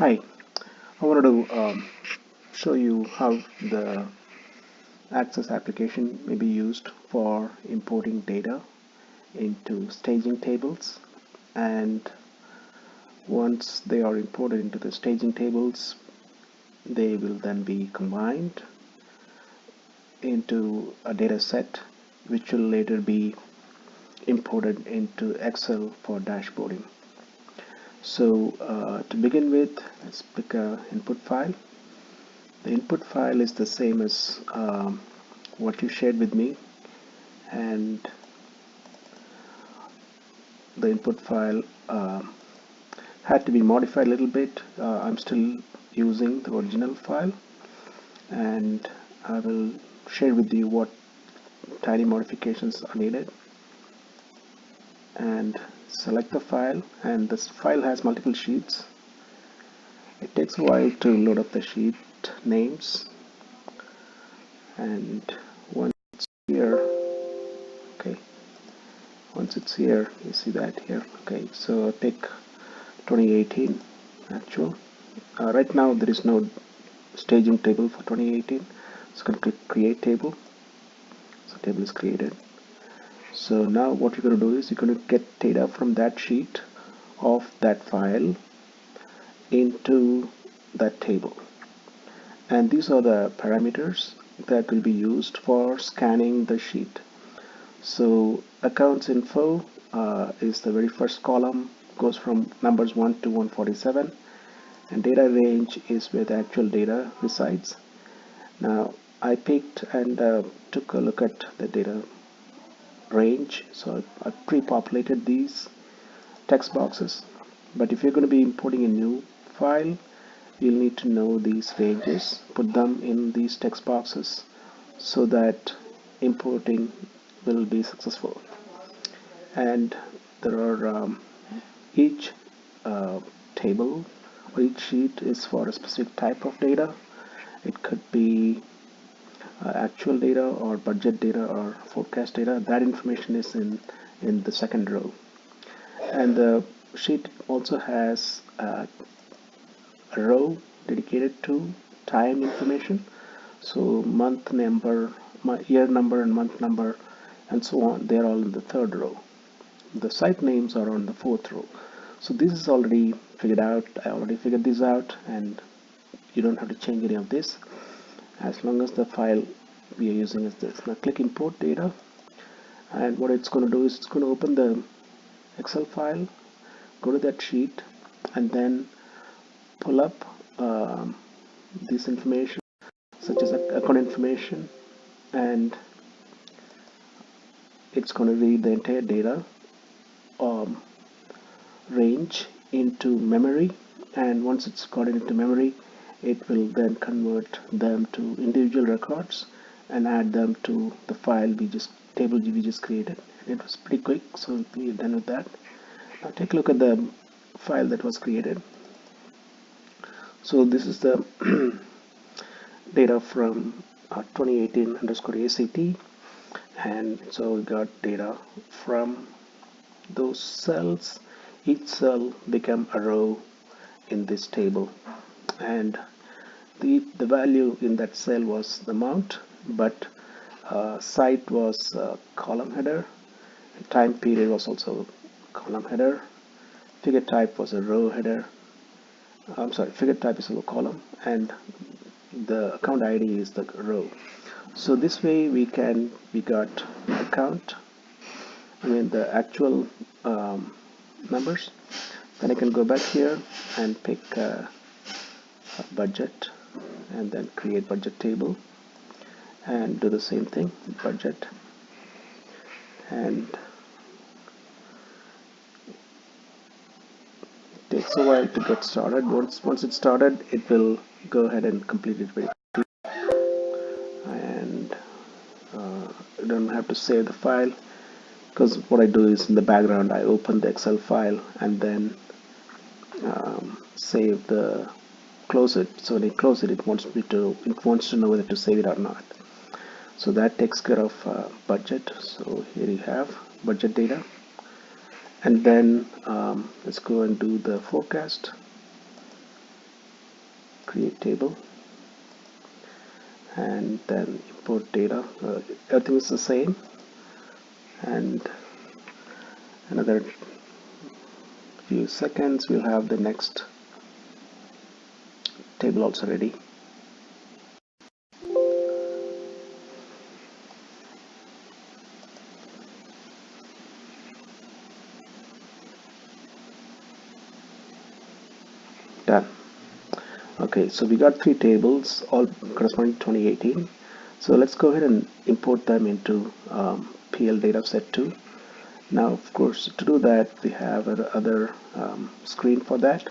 Hi, I wanted to show you how the Access application may be used for importing data into staging tables, and once they are imported into the staging tables, they will then be combined into a data set which will later be imported into Excel for dashboarding. So to begin with, let's pick an input file. The input file is the same as what you shared with me, and the input file had to be modified a little bit. I'm still using the original file, and I will share with you what tiny modifications are needed. And select the file, and this file has multiple sheets. It takes a while to load up the sheet names, and once it's here, okay, once it's here, you see that here. Okay, so take 2018 actual. Right now there is no staging table for 2018, so I'm going to click create table. So table is created. So now what you're going to do is you're going to get data from that sheet of that file into that table, and these are the parameters that will be used for scanning the sheet. So accounts info is the very first column, goes from numbers 1 to 147, and data range is where the actual data resides. Now I picked and took a look at the data range, so I pre-populated these text boxes. But if you're going to be importing a new file, you'll need to know these ranges, put them in these text boxes so that importing will be successful. And there are each table or each sheet is for a specific type of data. It could be actual data or budget data or forecast data. That information is in the second row. And the sheet also has a row dedicated to time information. So month number, year number, and month number, and so on, they're all in the third row. The site names are on the fourth row. So this is already figured out. I already figured this out, and you don't have to change any of this as long as the file we are using is this. Now click import data, and what it's going to do is it's going to open the Excel file, go to that sheet, and then pull up this information such as account information, and it's going to read the entire data range into memory, and once it's got it into memory, it will then convert them to individual records and add them to the file table we just created. It was pretty quick, so we're done with that. Now take a look at the file that was created. So this is the data from 2018_ACT, and so we got data from those cells. Each cell became a row in this table, and the value in that cell was the amount, but site was column header, time period was also column header, figure type was a row header, figure type is a column, and the account ID is the row. So this way we got account, the actual numbers. Then I can go back here and pick a budget, and then create budget table, and do the same thing, budget, and it takes a while to get started. Once it's started, it will go ahead and complete it very quickly, and you don't have to save the file, because what I do is in the background I open the Excel file and then save close it. So when I close it, it wants to know whether to save it or not. So that takes care of budget. So here you have budget data, and then let's go and do the forecast. create table, and then import data. Everything is the same, and another few seconds we'll have the next table also ready. Done. Okay, so we got three tables all corresponding to 2018. So let's go ahead and import them into PL data set 2. Now, of course, to do that, we have another screen for that.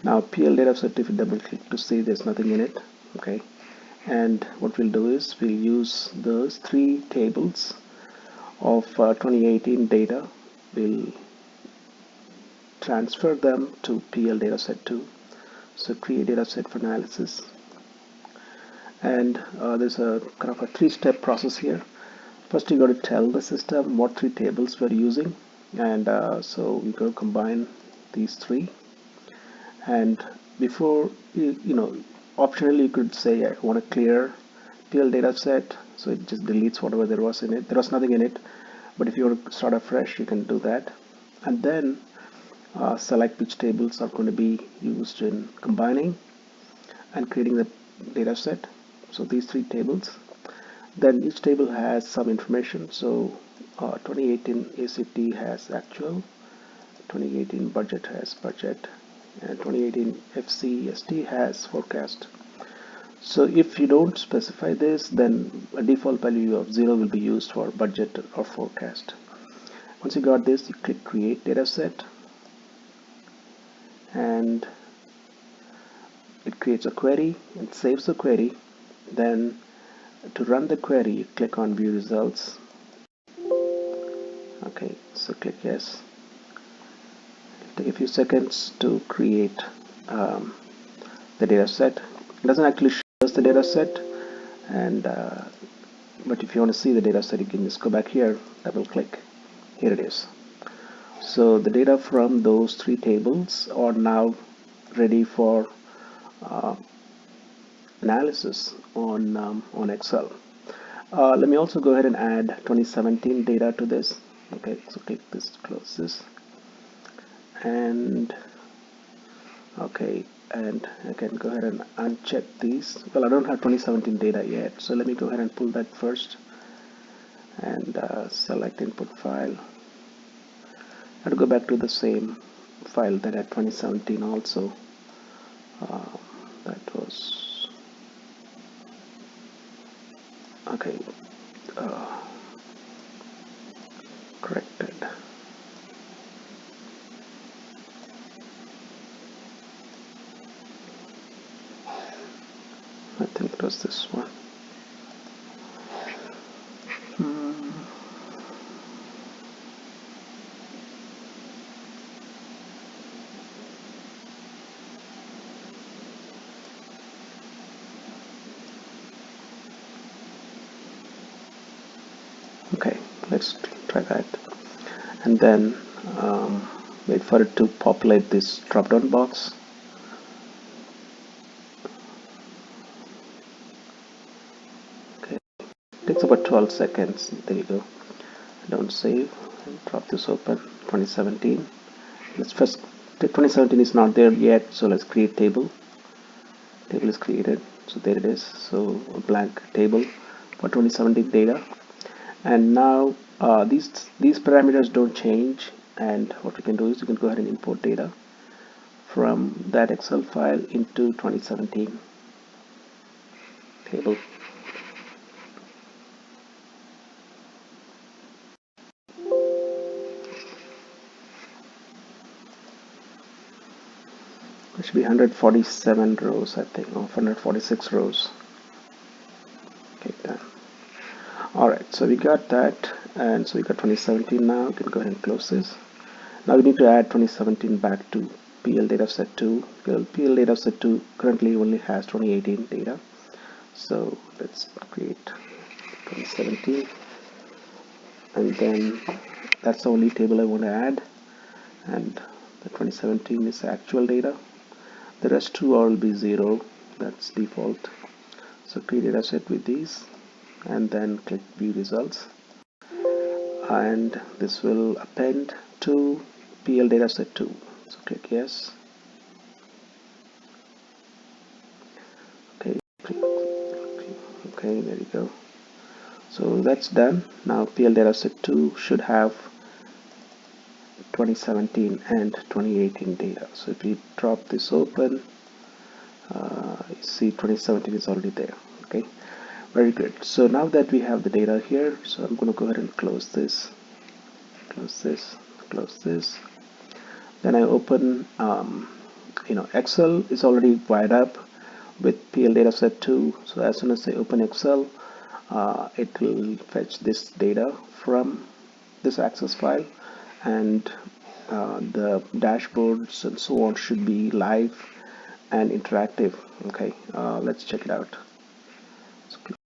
Now, PL data set, if you double click to see, there's nothing in it. Okay, and what we'll do is we'll use those three tables of 2018 data. We'll transfer them to PL data set 2. So create data set for analysis. And there's a kind of a three-step process here. First, you got to tell the system what three tables we're using, and so we got to combine these three. And before optionally you could say I want to clear PL data set, so it just deletes whatever there was in it. There was nothing in it, but if you want to start afresh, you can do that. And then select which tables are going to be used in combining and creating the data set. So these three tables. Then each table has some information. So 2018 ACT has actual, 2018 budget has budget, and 2018 FCST has forecast. So if you don't specify this, then a default value of 0 will be used for budget or forecast. Once you got this, you click create dataset, and it creates a query and saves the query. Then to run the query, you click on view results. Okay, so click yes. It'll take a few seconds to create the data set. It doesn't actually show us the data set, and but if you want to see the data set, you can just go back here, double click. Here it is. So the data from those three tables are now ready for analysis on Excel. Let me also go ahead and add 2017 data to this. Okay, so click this, close this, and okay, and I can go ahead and uncheck these. Well, I don't have 2017 data yet, so let me go ahead and pull that first, and select input file. I have to go back to the same file that had 2017 also. That was okay. Corrected. I think it was this one. Okay, let's try that, and then wait for it to populate this drop-down box. Okay, it takes about 12 seconds. There you go. Don't save and drop this open. 2017. Let's first. 2017 is not there yet, so let's create table. Table is created, so there it is. So a blank table for 2017 data. And now these parameters don't change, and what we can do is you can go ahead and import data from that Excel file into 2017 table. It should be 147 rows, I think, or 146 rows. Okay, done. Alright, so we got that, and so we got 2017 now. We can go ahead and close this. Now we need to add 2017 back to PL dataset 2. PL dataset 2 currently only has 2018 data. So let's create 2017, and then that's the only table I want to add, and the 2017 is actual data. The rest two will be 0, that's default. So create a data set with these and then click view results, and this will append to PL dataset 2. So click yes. Okay, okay, there you go. So that's done. Now PL dataset 2 should have 2017 and 2018 data. So if we drop this open, you see 2017 is already there. Okay, very good. So now that we have the data here, so I'm going to go ahead and close this, close this, close this. Then I open, Excel is already wired up with PL dataset 2. So as soon as I open Excel, it will fetch this data from this access file, and the dashboards and so on should be live and interactive. Okay, let's check it out.